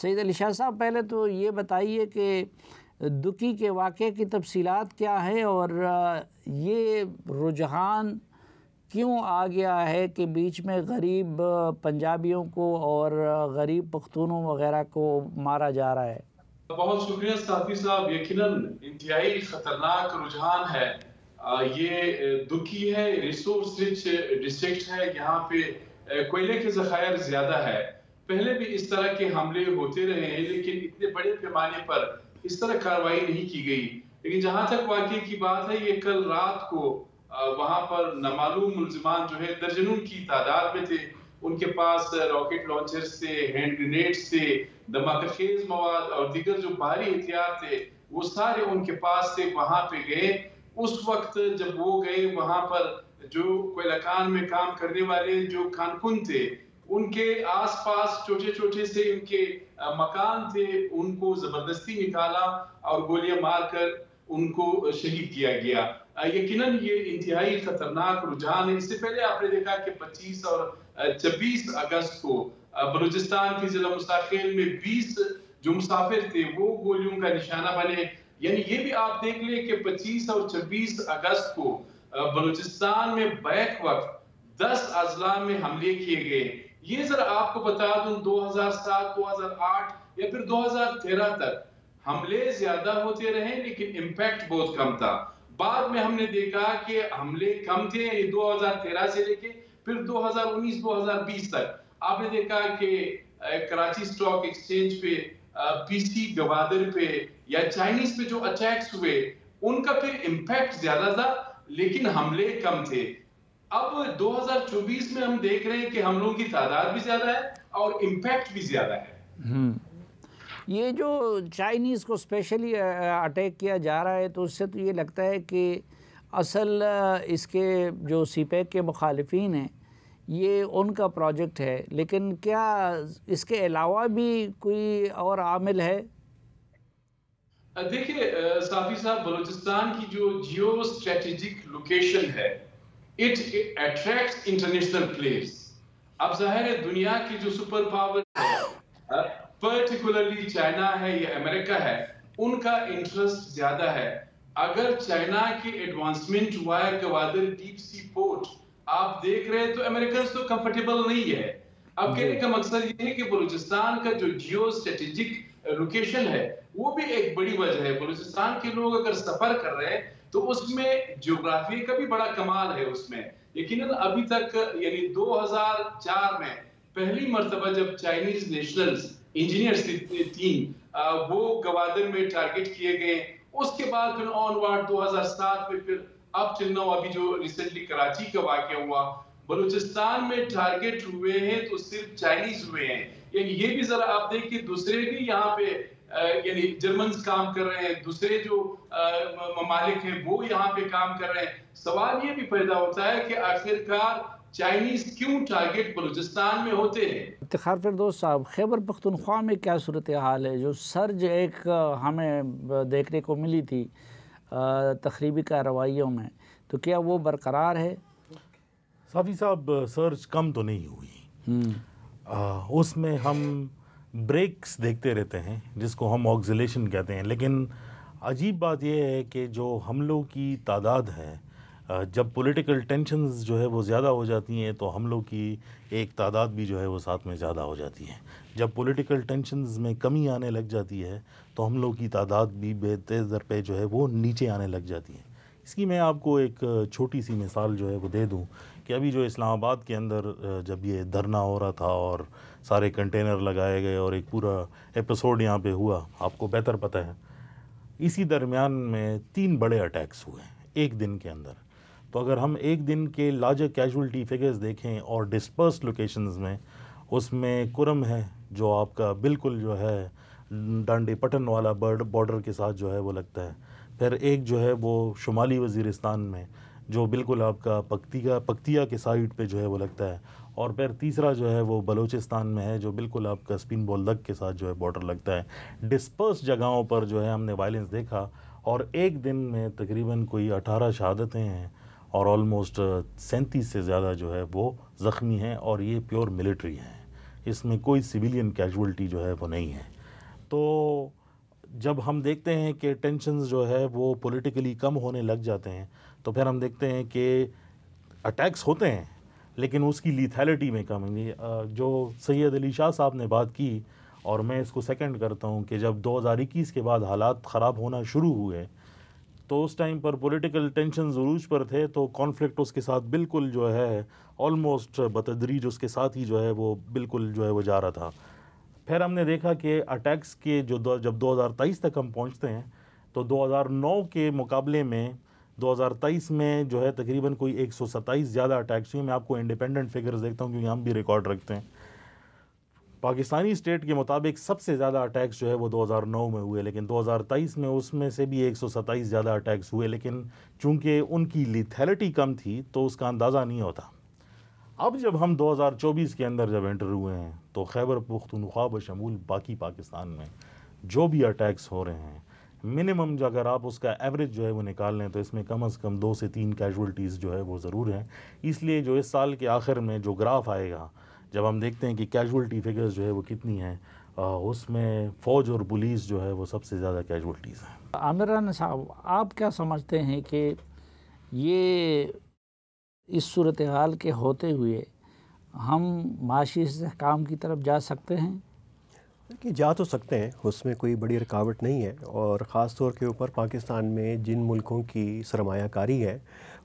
سید علی شاہ صاحب، پہلے تو یہ بتائیے کہ دکی کے واقعے کی تفصیلات کیا ہے، اور یہ رجحان کیوں آ گیا ہے کہ بیچ میں غریب پنجابیوں کو اور غریب پختونوں وغیرہ کو مارا جا رہا ہے؟ بہت شکریہ صافی صاحب، یقیناً انتہائی خطرناک رجحان ہے۔ یہ دکی ہے، ریسورس رچ ڈسٹرکٹ ہے، یہاں پہ کوئلے کے ذخائر زیادہ ہے۔ پہلے بھی اس طرح کے حملے ہوتے رہے ہیں، لیکن اتنے بڑے پیمانے پر اس طرح کارروائی نہیں کی گئی۔ لیکن جہاں تک واقعے کی بات ہے، یہ کل رات کو وہاں پر نامعلوم ملزمان جو ہے درجنوں کی تعداد میں تھے، ان کے پاس راکٹ لانچر سے، ہینڈ گرینیڈ سے، دھماکہ خیز مواد اور دیگر جو بھاری ہتھیار تھے وہ سارے ان کے پاس تھے۔ وہاں پہ گئے، اس وقت جب وہ گئے وہاں پر جو کوئلہ کان میں کام کرنے والے جو کانکن تھے، ان کے آس پاس چھوٹے چھوٹے سے ان کے مکان تھے، ان کو زبردستی نکالا اور گولیاں مار کر ان کو شہید کیا گیا۔ یقیناً یہ انتہائی خطرناک رجحان ہے۔ اس سے پہلے آپ نے دیکھا کہ 25 اور 26 اگست کو بلوچستان کی ضلع مستاخیل میں 20 جو مسافر تھے وہ گولیوں کا نشانہ بنے۔ یعنی یہ بھی آپ دیکھ لیں کہ 25 اور 26 اگست کو بلوچستان میں بیک وقت 10 اضلاع میں حملے کیے گئے۔ یہ ذرا آپ کو بتا دوں 2007، 2008 یا پھر 2013 تک حملے زیادہ ہوتے رہے لیکن امپیکٹ بہت کم تھا۔ بعد میں ہم نے دیکھا کہ حملے کم تھے، یعنی 2013 سے لے کے پھر 2019، 2020 تک آپ نے دیکھا کہ کراچی سٹاک ایکسچینج پہ، پی سی گوادر پہ یا چائنیز پہ جو اٹیکس ہوئے ان کا پھر امپیکٹ زیادہ تھا لیکن حملے کم تھے۔ اب 2024 میں ہم دیکھ رہے ہیں کہ حملوں کی تعداد بھی زیادہ ہے اور امپیکٹ بھی زیادہ ہے۔ یہ جو چائنیز کو اسپیشلی اٹیک کیا جا رہا ہے تو اس سے تو یہ لگتا ہے کہ اصل اس کے جو سی پیک کے مخالفین ہیں یہ ان کا پروجیکٹ ہے، لیکن کیا اس کے علاوہ بھی کوئی اور عامل ہے؟ دیکھیے صافی صاحب، بلوچستان کی جو جیو اسٹریٹجک لوکیشن ہے اٹ اٹریکٹس انٹرنیشنل پلیئرز۔ اب ظاہر ہے دنیا کی جو سپر پاور ہے، پرٹیکولرلی چائنا ہے یا امریکہ ہے، ان کا انٹرسٹ زیادہ ہے۔ اگر چائنا کی ایڈوانسمنٹ ہوا ہے گوادر ڈیپ سی پورٹ آپ دیکھ رہے ہیں تو امریکنز تو کمفرٹیبل نہیں ہے۔ اب کہنے کا مقصد یہ ہے کہ بلوچستان کا جو جیو اسٹریٹجک لوکیشن ہے وہ بھی ایک بڑی وجہ ہے۔ بلوچستان کے لوگ اگر سفر کر رہے ہیں تو اس میں جغرافی کا بھی بڑا کمال ہے اس میں۔ یقیناً ابھی تک یعنی 2004 میں پہلی مرتبہ جب چائنیز نیشنلز انجینئرز تین وہ گوادر میں ٹارگٹ کیے گئے، اس کے بعد پھر آن وارڈ 2007 میں پھر اب ٹل نو ابھی جو ریسنٹلی کراچی کا واقعہ ہوا، بلوچستان میں ٹارگٹ ہوئے ہیں تو صرف چائنیز ہوئے ہیں۔ یعنی یہ بھی ذرا آپ دیکھیں دوسرے بھی یہاں پہ یعنی جرمنز کام کر رہے ہیں، دوسرے جو ممالک ہیں وہ یہاں پہ کام کر رہے ہیں۔ سوال یہ بھی پیدا ہوتا ہے کہ آخرکار چائنیز کیوں ٹارگٹ بلوچستان میں ہوتے ہیں؟ افتخار فردوس صاحب، خیبر پختونخوا میں کیا صورتحال ہے؟ جو سرج ایک ہمیں دیکھنے کو ملی تھی تخریبی کارروائیوں میں، تو کیا وہ برقرار ہے؟ صافی صاحب، سرچ کم تو نہیں ہوئی، اس میں ہم بریکس دیکھتے رہتے ہیں جس کو ہم آکزیلیشن کہتے ہیں، لیکن عجیب بات یہ ہے کہ جو حملوں کی تعداد ہے، جب پولیٹیکل ٹینشنز جو ہے وہ زیادہ ہو جاتی ہیں تو حملوں کی ایک تعداد بھی جو ہے وہ ساتھ میں زیادہ ہو جاتی ہے۔ جب پولیٹیکل ٹینشنز میں کمی آنے لگ جاتی ہے تو حملوں کی تعداد بھی بے تیز در پہ جو ہے وہ نیچے آنے لگ جاتی ہے۔ اس کی میں آپ کو ایک چھوٹی سی مثال جو ہے وہ دے دوں کہ ابھی جو اسلام آباد کے اندر جب یہ دھرنا ہو رہا تھا اور سارے کنٹینر لگائے گئے اور ایک پورا ایپیسوڈ یہاں پہ ہوا، آپ کو بہتر پتہ ہے، اسی درمیان میں 3 بڑے اٹیکس ہوئے ایک دن کے اندر۔ تو اگر ہم ایک دن کے لارجر کیجولٹی فگرز دیکھیں اور ڈسپرس لوکیشنز میں، اس میں کرم ہے جو آپ کا بالکل جو ہے ڈانڈی پٹن والا بارڈر کے ساتھ جو ہے وہ لگتا ہے، پھر ایک جو ہے وہ شمالی وزیرستان میں جو بالکل آپ کا پکتیا کے سائڈ پہ جو ہے وہ لگتا ہے، اور پھر تیسرا جو ہے وہ بلوچستان میں ہے جو بالکل آپ کا سپین بولدک کے ساتھ جو ہے بارڈر لگتا ہے۔ ڈسپرس جگہوں پر جو ہے ہم نے وائلنس دیکھا، اور ایک دن میں تقریباً کوئی 18 شہادتیں ہیں اور آلموسٹ 37 سے زیادہ جو ہے وہ زخمی ہیں، اور یہ پیور ملٹری ہیں۔ اس میں کوئی سویلین کیجولٹی جو ہے وہ نہیں ہے. تو جب ہم دیکھتے ہیں کہ ٹینشنز جو ہے وہ پولیٹیکلی کم ہونے لگ جاتے ہیں تو پھر ہم دیکھتے ہیں کہ اٹیکس ہوتے ہیں لیکن اس کی لیتھیلٹی میں کم ہے. جو سید علی شاہ صاحب نے بات کی اور میں اس کو سیکنڈ کرتا ہوں کہ جب 2021 کے بعد حالات خراب ہونا شروع ہوئے تو اس ٹائم پر پولیٹیکل ٹینشنز عروج پر تھے تو کانفلکٹ اس کے ساتھ بالکل جو ہے آلموسٹ بتدریج اس کے ساتھ ہی جو ہے وہ بالکل جو ہے وہ جا رہا تھا. پھر ہم نے دیکھا کہ اٹیکس کے جب 2023 تک ہم پہنچتے ہیں تو 2009 کے مقابلے میں 2023 میں جو ہے تقریباً کوئی 127 زیادہ اٹیکس ہوئے. میں آپ کو انڈیپینڈنٹ فگرز دیکھتا ہوں کیونکہ ہم بھی ریکارڈ رکھتے ہیں. پاکستانی اسٹیٹ کے مطابق سب سے زیادہ اٹیکس جو ہے وہ 2009 میں ہوئے لیکن 2023 میں اس میں سے بھی 127 زیادہ اٹیکس ہوئے لیکن چونکہ ان کی لیتھیلٹی کم تھی تو اس کا اندازہ نہیں ہوتا. اب جب ہم 2024 کے اندر جب انٹر ہوئے ہیں تو خیبر پختونخوا بشمول باقی پاکستان میں جو بھی اٹیکس ہو رہے ہیں منیمم جو اگر آپ اس کا ایوریج جو ہے وہ نکال لیں تو اس میں کم از کم 2 سے 3 کیجولٹیز جو ہے وہ ضرور ہیں. اس لیے جو اس سال کے آخر میں جو گراف آئے گا جب ہم دیکھتے ہیں کہ کیجولٹی فگرز جو ہے وہ کتنی ہیں اس میں فوج اور پولیس جو ہے وہ سب سے زیادہ کیجولٹیز ہیں. عامر رانا صاحب، آپ کیا سمجھتے ہیں کہ یہ اس صورتحال کے ہوتے ہوئے ہم معاشی استحکام کی طرف جا سکتے ہیں؟ کہ جا تو سکتے ہیں، اس میں کوئی بڑی رکاوٹ نہیں ہے، اور خاص طور کے اوپر پاکستان میں جن ملکوں کی سرمایہ کاری ہے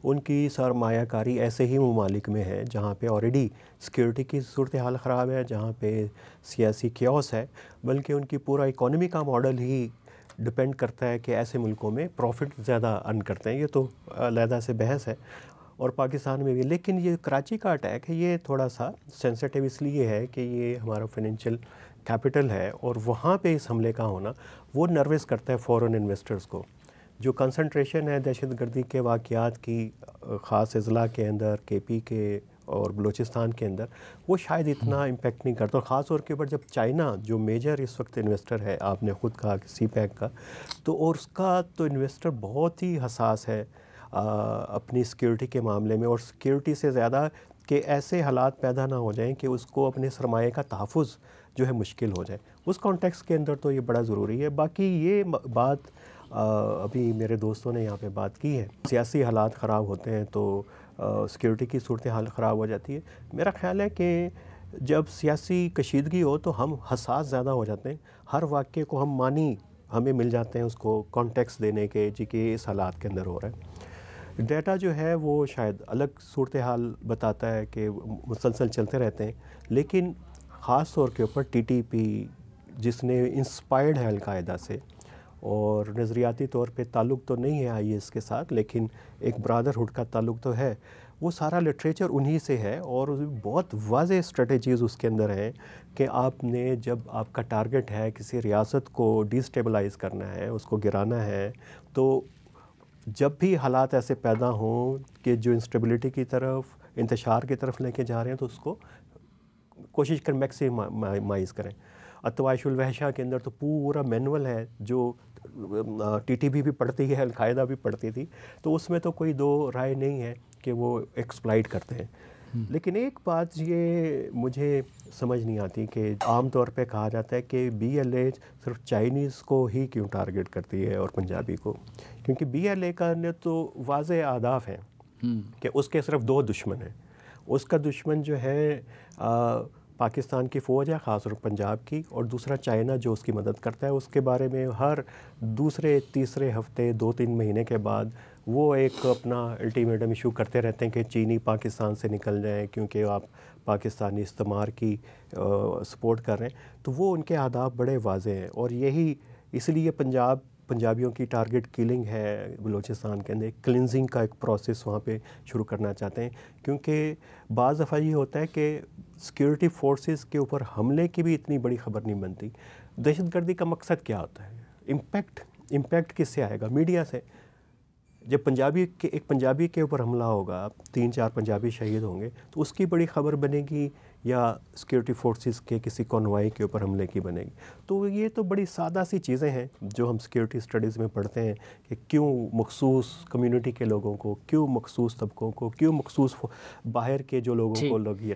ان کی سرمایہ کاری ایسے ہی ممالک میں ہے جہاں پہ آلریڈی سیکیورٹی کی صورتحال خراب ہے، جہاں پہ سیاسی کیوس ہے، بلکہ ان کی پورا اکانومی کا ماڈل ہی ڈپینڈ کرتا ہے کہ ایسے ملکوں میں پروفٹ زیادہ ارن کرتے ہیں. یہ تو علیحدہ سے بحث ہے. اور پاکستان میں بھی، لیکن یہ کراچی کا اٹیک ہے یہ تھوڑا سا سینسیٹیو اس لیے ہے کہ یہ ہمارا فائنینشیل کیپٹل ہے اور وہاں پہ اس حملے کا ہونا وہ نروس کرتا ہے فورن انویسٹرز کو. جو کنسنٹریشن ہے دہشت گردی کے واقعات کی خاص اضلاع کے اندر، کے پی کے اور بلوچستان کے اندر، وہ شاید اتنا امپیکٹ نہیں کرتا. اور خاص طور کے اوپر جب چائنا جو میجر اس وقت انویسٹر ہے، آپ نے خود کہا کہ سی پیک کا، تو اور اس کا تو انویسٹر بہت ہی حساس ہے اپنی سیکیورٹی کے معاملے میں، اور سیکیورٹی سے زیادہ کہ ایسے حالات پیدا نہ ہو جائیں کہ اس کو اپنے سرمایے کا تحفظ جو ہے مشکل ہو جائے. اس کانٹیکس کے اندر تو یہ بڑا ضروری ہے. باقی یہ بات ابھی میرے دوستوں نے یہاں پہ بات کی ہے، سیاسی حالات خراب ہوتے ہیں تو سیکیورٹی کی صورتحال خراب ہو جاتی ہے. میرا خیال ہے کہ جب سیاسی کشیدگی ہو تو ہم حساس زیادہ ہو جاتے ہیں، ہر واقعے کو ہمیں مل جاتے ہیں اس کو کانٹیکس دینے کے جی کہ اس حالات کے اندر ہو رہا ہے. ڈیٹا جو ہے وہ شاید الگ صورتحال بتاتا ہے کہ مسلسل چلتے رہتے ہیں، لیکن خاص طور کے اوپر ٹی ٹی پی جس نے انسپائرڈ ہے القاعدہ سے، اور نظریاتی طور پہ تعلق تو نہیں ہے آئی ایس کے ساتھ لیکن ایک برادرہڈ کا تعلق تو ہے، وہ سارا لٹریچر انہی سے ہے اور بہت واضح اسٹریٹجیز اس کے اندر ہیں کہ آپ نے جب آپ کا ٹارگٹ ہے کسی ریاست کو ڈیسٹیبلائز کرنا ہے، اس کو گرانا ہے، تو جب بھی حالات ایسے پیدا ہوں کہ جو انسٹیبلٹی کی طرف، انتشار کی طرف لے کے جا رہے ہیں تو اس کو کوشش کر میکسیمائز کریں. الطوائش الوحشہ کے اندر تو پورا مینول ہے جو ٹی ٹی بھی پڑھتی ہے، القاعدہ بھی پڑھتی تھی، تو اس میں تو کوئی دو رائے نہیں ہے کہ وہ ایکسپلائٹ کرتے ہیں. لیکن ایک بات یہ مجھے سمجھ نہیں آتی کہ عام طور پہ کہا جاتا ہے کہ بی ایل اے صرف چائنیز کو ہی کیوں ٹارگٹ کرتی ہے اور پنجابی کو، کیونکہ بی ایل اے کا نے تو واضح اہداف ہیں کہ اس کے صرف 2 دشمن ہیں. اس کا دشمن جو ہے پاکستان کی فوج ہے، خاص طور پنجاب کی، اور دوسرا چائنا جو اس کی مدد کرتا ہے. اس کے بارے میں ہر دوسرے تیسرے ہفتے 2-3 مہینے کے بعد وہ ایک اپنا الٹیمیٹم ایشو کرتے رہتے ہیں کہ چینی پاکستان سے نکل جائیں کیونکہ آپ پاکستانی استعمار کی سپورٹ کر رہے ہیں. تو وہ ان کے اہداف بڑے واضح ہیں، اور یہی اس لیے پنجابیوں کی ٹارگٹ کلنگ ہے بلوچستان کے اندر. کلنزنگ کا ایک پروسیس وہاں پہ شروع کرنا چاہتے ہیں، کیونکہ بعض دفعہ یہ ہوتا ہے کہ سیکیورٹی فورسز کے اوپر حملے کی بھی اتنی بڑی خبر نہیں بنتی. دہشت گردی کا مقصد کیا ہوتا ہے؟ امپیکٹ کس سے آئے گا؟ میڈیا سے. جب ایک پنجابی کے اوپر حملہ ہوگا، 3-4 پنجابی شہید ہوں گے، تو اس کی بڑی خبر بنے گی یا سیکیورٹی فورسز کے کسی کانوائی کے اوپر حملے کی بنے گی؟ تو یہ تو بڑی سادہ سی چیزیں ہیں جو ہم سیکیورٹی اسٹڈیز میں پڑھتے ہیں کہ کیوں مخصوص کمیونٹی کے لوگوں کو، کیوں مخصوص طبقوں کو، کیوں مخصوص باہر کے جو لوگوں کو لوگ یہ